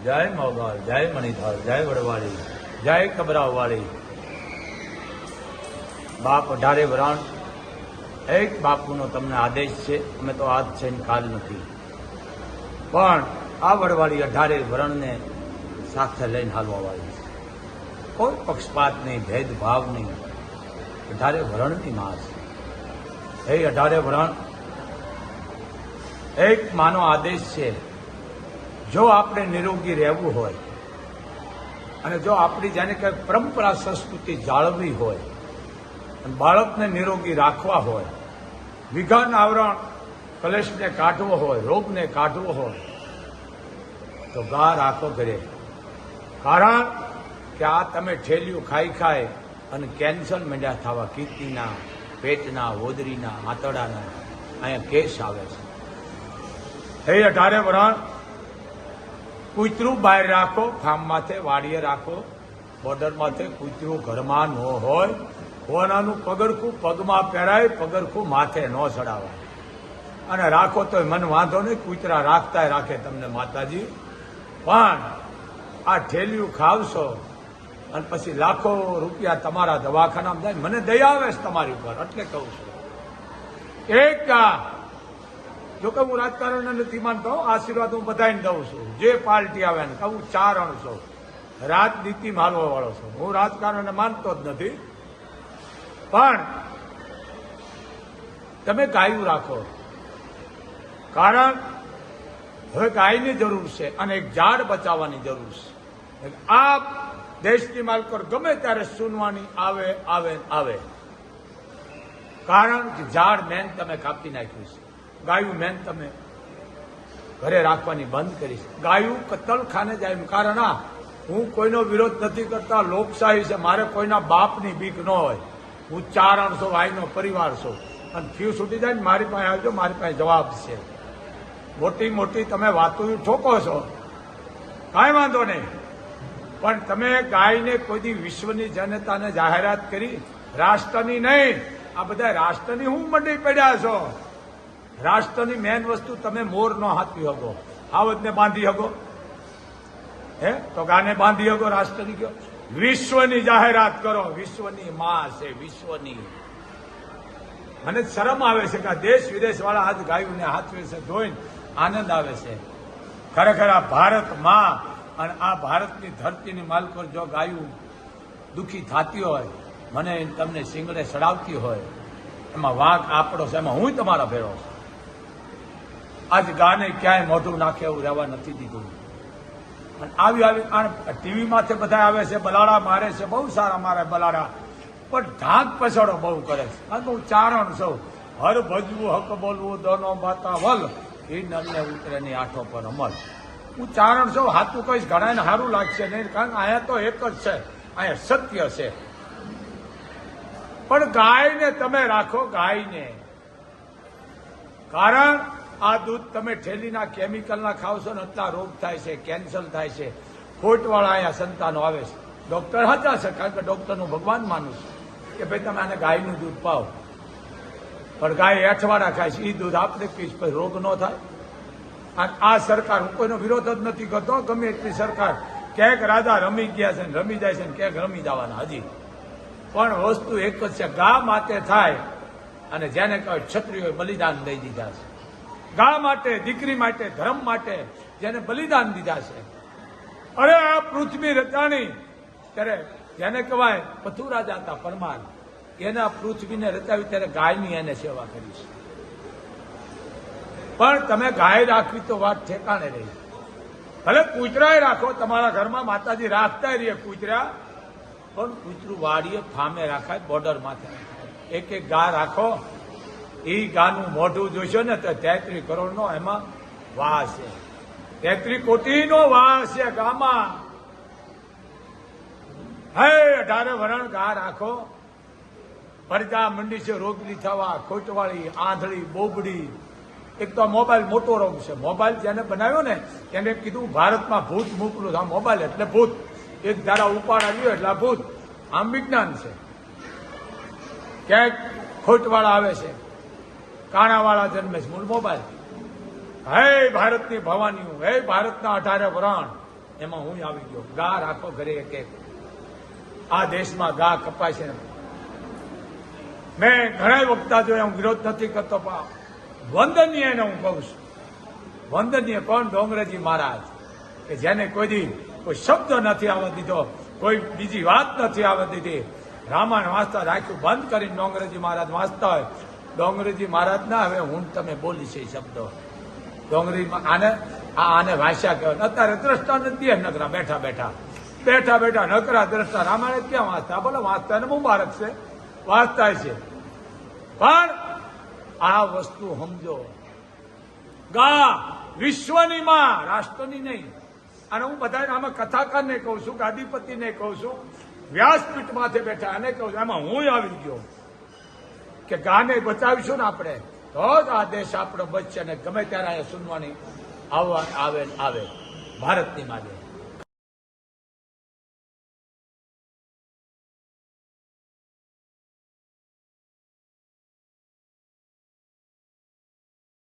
જય મોગલ, જય મણિધર, જય વડવાળી, જય કબરાવાળી. બાપ 18 વરાણ, એક બાપુનો તમને આદેશ છે. અમે તો આજ છે ને કાલ નથી, પણ આ વડવાળી 18 વરણને સાથે લઈને હાલવા વાળી છે. કોઈ પક્ષપાત નહીં, ભેદભાવ નહીં. 18 વરણની માં છે. એ 18 વરણ એક માનો આદેશ છે. જો આપણે નિરોગી રહેવું હોય અને જો આપણી જેને કે પરંપરા સંસ્કૃતિ જાળવવી હોય અને બાળકને નિરોગી રાખવા હોય, વિઘન આવરણ કલેશને કાઢવો હોય, રોગને કાઢવો હોય, તો ગા રાખો ઘરે. કારણ કે આ તમે ઠેલિયું ખાઈ ખાઈ અને કેન્સર માંડ્યા થવા, કિડનીના, પેટના, હોદરીના, આંતરડાના અહીંયા કેસ આવે છે. હે 18 વરણ, કૂતરું બહાર રાખો, ફાર્મ માથે, વાડીએ રાખો, બોર્ડર માથે. કૂતરું ઘરમાં ન હોય. કોનાનું પગરખું પગમાં પહેરાય, પગરખું માથે ન ચડાવાય. અને રાખો તો મને વાંધો નહીં, કૂતરા રાખતા રાખે તમને માતાજી. પણ આ ઠેલિયું ખાવશો અને પછી લાખો રૂપિયા તમારા દવાખાનામાં જાય, મને દયા આવે છે તમારી ઉપર, એટલે કહું છું. એક જો કે હું રાજકારણ નથી માનતો, આશીર્વાદ હું બધાને દઉં છું. જે પાર્ટી આવે ને કહું, ચારણ છો, રાજનીતિ માલવા વાળો છો. હું રાજકારણને માનતો જ નથી. પણ તમે ગાયું રાખો. કારણ હવે ગાયની જરૂર છે અને એક ઝાડ બચાવવાની જરૂર છે. આ દેશની માલકો ગમે ત્યારે સુનવાની આવે આવે આવે. કારણ કે ઝાડ મેન તમે કાપી નાખ્યું છે. ગાયું મેન તમે ઘરે રાખવાની બંધ કરી છે. ગાયું કતલખાને જાય. કારણ હું કોઈનો વિરોધ નથી કરતા, લોકશાહી છે. મારે કોઈના બાપની બીક ન હોય. હું ચારણ છું, ભાઈનો પરિવાર છું. અને ફ્યુ છૂટી જાય ને મારી પાસે આવજો, મારી પાસે જવાબ છે. મોટી મોટી તમે વાતો ઠોકો છો, કાંઈ વાંધો નહીં. પણ તમે ગાયને કોઈ દી વિશ્વની જનતાને જાહેરાત કરી, રાષ્ટ્રની નહીં. આ બધા રાષ્ટ્રની હું મંડી પડ્યા છો. રાષ્ટ્રની મેન વસ્તુ તમે મોર ન હાથવી શકો, આવતને બાંધી શકો. હે તો ગાને બાંધી શકો રાષ્ટ્રની કયો? વિશ્વની જાહેરાત કરો. વિશ્વની માં છે, વિશ્વની. મને શરમ આવે છે કે આ દેશ વિદેશ વાળા આજ ગાયોને હાથવે છે, જોઈને આનંદ આવે છે. ખરેખર આ ભારત માં અને આ ભારતની ધરતીની માલકો જો ગાયું દુઃખી થતી હોય, મને તમને સિંગડે સડાવતી હોય, એમાં વાંક આપણો છે. એમાં હું તમારા ભેળો છું. આજ ગાને ક્યાંય મોઢું નાખે એવું રહેવા નથી દીધું. આવી ટીવી માંથી બધા આવે છે, બલાડા મારે છે, બહુ સારા મારે બલાડા, પણ ઢાંક પછાડો બહુ કરે છે. કારણ કે હું ચારણ છું. હર ભજવું હક બોલવું દોનો માતા વલ, એ નરને ઉતરે ની આઠો પર અમલ. હું ચારણ છું. હાથું કહીશ, ઘણાને સારું લાગશે નહીં, કારણ કે અહીંયા તો એક જ છે, અહીંયા સત્ય છે. પણ ગાયને તમે રાખો, ગાયને. કારણ આ દૂધ તમે ઠેલીના કેમિકલના ખાવશો ને એટલા રોગ થાય છે, કેન્સર થાય છે. ખોટવાળા અહીંયા સંતાનો આવે છે. ડોક્ટર સાચા છે, કારણ કે ડોક્ટરનું ભગવાન માનું છું કે ભાઈ તમે આને ગાયનું દૂધ પાઓ. પણ ગાય એઠવાડા ખાય છે, એ દૂધ આપણે પીશ, પછી રોગ ન થાય. અને આ સરકાર, હું કોઈનો વિરોધ જ નથી કરતો, ગમે એટલી સરકાર. ક્યાંક રાજા રમી ગયા છે, રમી જાય છે, ક્યાંક રમી જવાના હજી. પણ વસ્તુ એક જ છે, ગા માટે થાય. અને જેને કહેવાય ક્ષત્રિયોએ બલિદાન દઈ દીધા છે. ગા માટે, દીકરી માટે, ધર્મ માટે જેને બલિદાન દીધા છે. અરે આ પૃથ્વી રચાણી ત્યારે જેને કહેવાય પથુરાજા હતા પરમાર, એના પૃથ્વીને રચાવી ત્યારે ગાયની એને સેવા કરી છે. પણ તમે ગાય રાખવી તો વાત ઠેકાણે રહી. ભલે કૂતરાય રાખો, તમારા ઘરમાં માતાજી રાખતા રહીએ કૂતરા, પણ કૂતરું વાડીએ ફામે રાખાય, બોર્ડર માથે રાખાય. એક એક ગા રાખો. એ ગાનું મોઢું જોશો ને તો 33 કરોડનો એમાં વાસ છે. 33 કોટીનો વાસ છે ગામાં. હે 18 વરણ ગા રાખો. પડદા મંડી છે રોગલી થવા, ખોટવાળી, આંધળી, બોબડી. એક તો મોબાઈલ મોટો રોગ છે. મોબાઈલ જેને બનાવ્યો ને એને કીધું ભારતમાં ભૂત મોકલું. આ મોબાઈલ એટલે ભૂત. એક ધારા ઉપાડ આવ્યો એટલે ભૂત. આમ વિજ્ઞાન છે. ક્યાંક ખોટવાળા આવે છે, કાણાવાળા જન્મે છે, મૂળ મોબાઈલ. હે ભારતની ભવાનીઓ, હે ભારતના 18 વરણ, એમાં હું આવી ગયો. ગા રાખો ઘરે એક એક. આ દેશમાં ગા કપાય છે. મેં ઘણા વખત જોયા, હું વિરોધ નથી કરતો, પણ વંદનીય એને હું કહું છું. વંદનીય કોણ? ડોંગરેજી મહારાજ, કે જેને કોઈ દી કોઈ શબ્દ નથી આવવા દીધો, કોઈ બીજી વાત નથી આવવા દીધી. રામાયણ વાંચતા રાખ્યું બંધ કરીને ડોંગરેજી મહારાજ વાંચતા હોય. ડોંગરેજી મહારાજ ના હવે હું તમે બોલી છે શબ્દો. ડોંગરી આને ભાષા કહેવાય. અત્યારે દ્રષ્ટા નથી નકરા બેઠા બેઠા નકરા દ્રષ્ટા. રામાયણ ક્યાં વાંચતા? બોલો વાંચતા ને મુબારક છે, વાંચતા છે, પણ આ વસ્તુ સમજો. ગા વિશ્વની માં, રાષ્ટ્રની નહીં. અને હું બધા આમાં કથાકારને કહું છું, ગાદીપતિને કહું છું, વ્યાસપીઠ માથે બેઠા અને કહું છું, એમાં હું આવી ગયો કે ગાને બચાવીશું ને આપણે, તો જ આ દેશ આપણો બચશે. અને ગમે ત્યારે સુનવાની આવે ભારતની માગે.